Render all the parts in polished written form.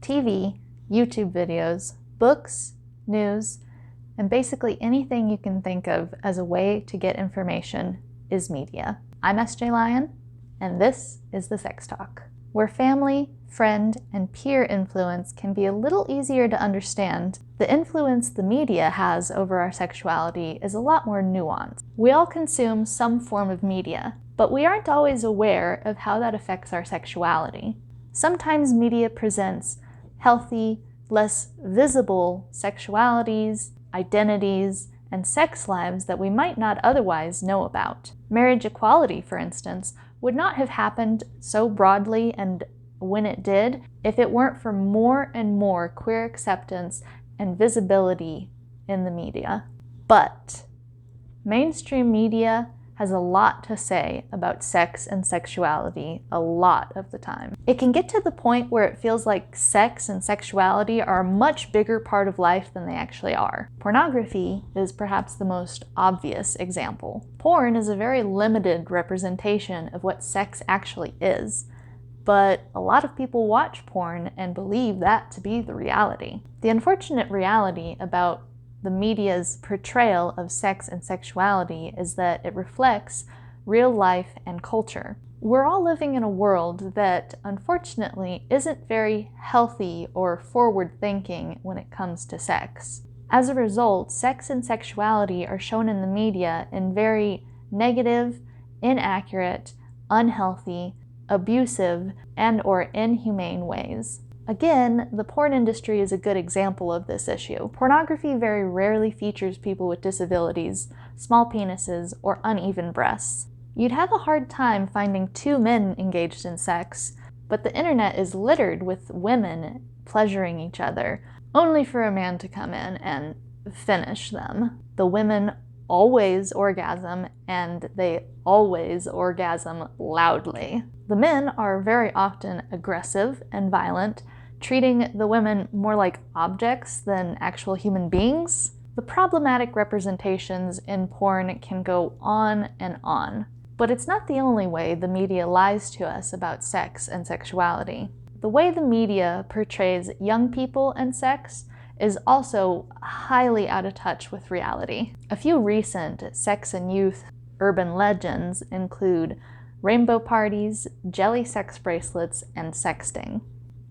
TV, YouTube videos, books, news, and basically anything you can think of as a way to get information is media. I'm S.J. Lyon, and this is the Sex Talk, where family, friend, and peer influence can be a little easier to understand. The influence the media has over our sexuality is a lot more nuanced. We all consume some form of media, but we aren't always aware of how that affects our sexuality. Sometimes media presents healthy, less visible sexualities, identities, and sex lives that we might not otherwise know about. Marriage equality, for instance, would not have happened so broadly and when it did if it weren't for more and more queer acceptance and visibility in the media. But mainstream media has a lot to say about sex and sexuality a lot of the time. It can get to the point where it feels like sex and sexuality are a much bigger part of life than they actually are. Pornography is perhaps the most obvious example. Porn is a very limited representation of what sex actually is, but a lot of people watch porn and believe that to be the reality. The unfortunate reality about the media's portrayal of sex and sexuality is that it reflects real life and culture. We're all living in a world that unfortunately isn't very healthy or forward-thinking when it comes to sex. As a result, sex and sexuality are shown in the media in very negative, inaccurate, unhealthy, abusive, and/or inhumane ways. Again, the porn industry is a good example of this issue. Pornography very rarely features people with disabilities, small penises, or uneven breasts. You'd have a hard time finding two men engaged in sex, but the internet is littered with women pleasuring each other, only for a man to come in and finish them. The women always orgasm, and they always orgasm loudly. The men are very often aggressive and violent, treating the women more like objects than actual human beings. The problematic representations in porn can go on and on, but it's not the only way the media lies to us about sex and sexuality. The way the media portrays young people and sex is also highly out of touch with reality. A few recent sex and youth urban legends include rainbow parties, jelly sex bracelets, and sexting.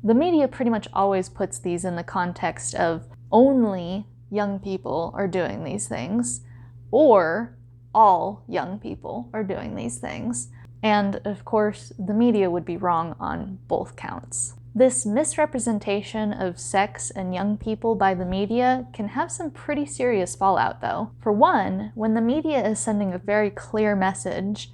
The media pretty much always puts these in the context of only young people are doing these things, or all young people are doing these things. And of course, the media would be wrong on both counts. This misrepresentation of sex and young people by the media can have some pretty serious fallout though. For one, when the media is sending a very clear message,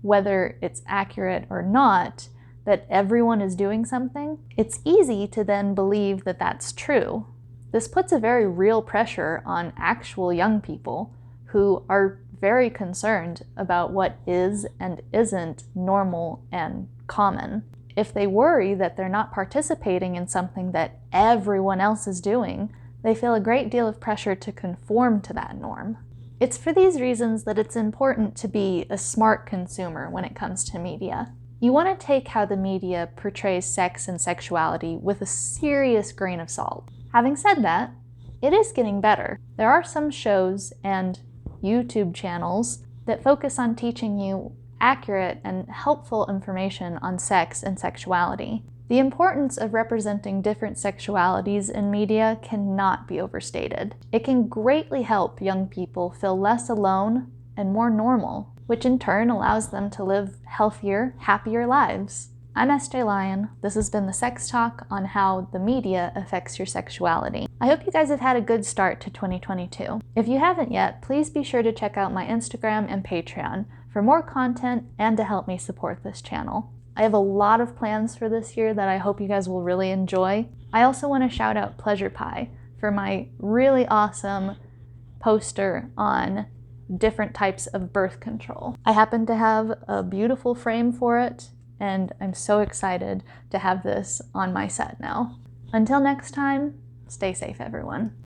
whether it's accurate or not, that everyone is doing something, it's easy to then believe that that's true. This puts a very real pressure on actual young people who are very concerned about what is and isn't normal and common. If they worry that they're not participating in something that everyone else is doing, they feel a great deal of pressure to conform to that norm. It's for these reasons that it's important to be a smart consumer when it comes to media. You want to take how the media portrays sex and sexuality with a serious grain of salt. Having said that, it is getting better. There are some shows and YouTube channels that focus on teaching you accurate and helpful information on sex and sexuality. The importance of representing different sexualities in media cannot be overstated. It can greatly help young people feel less alone and more normal, which in turn allows them to live healthier, happier lives. I'm S.J. Lyon. This has been the Sex Talk on how the media affects your sexuality. I hope you guys have had a good start to 2022. If you haven't yet, please be sure to check out my Instagram and Patreon for more content and to help me support this channel. I have a lot of plans for this year that I hope you guys will really enjoy. I also want to shout out Pleasure Pie for my really awesome poster on different types of birth control. I happen to have a beautiful frame for it, and I'm so excited to have this on my set now. Until next time, stay safe, everyone.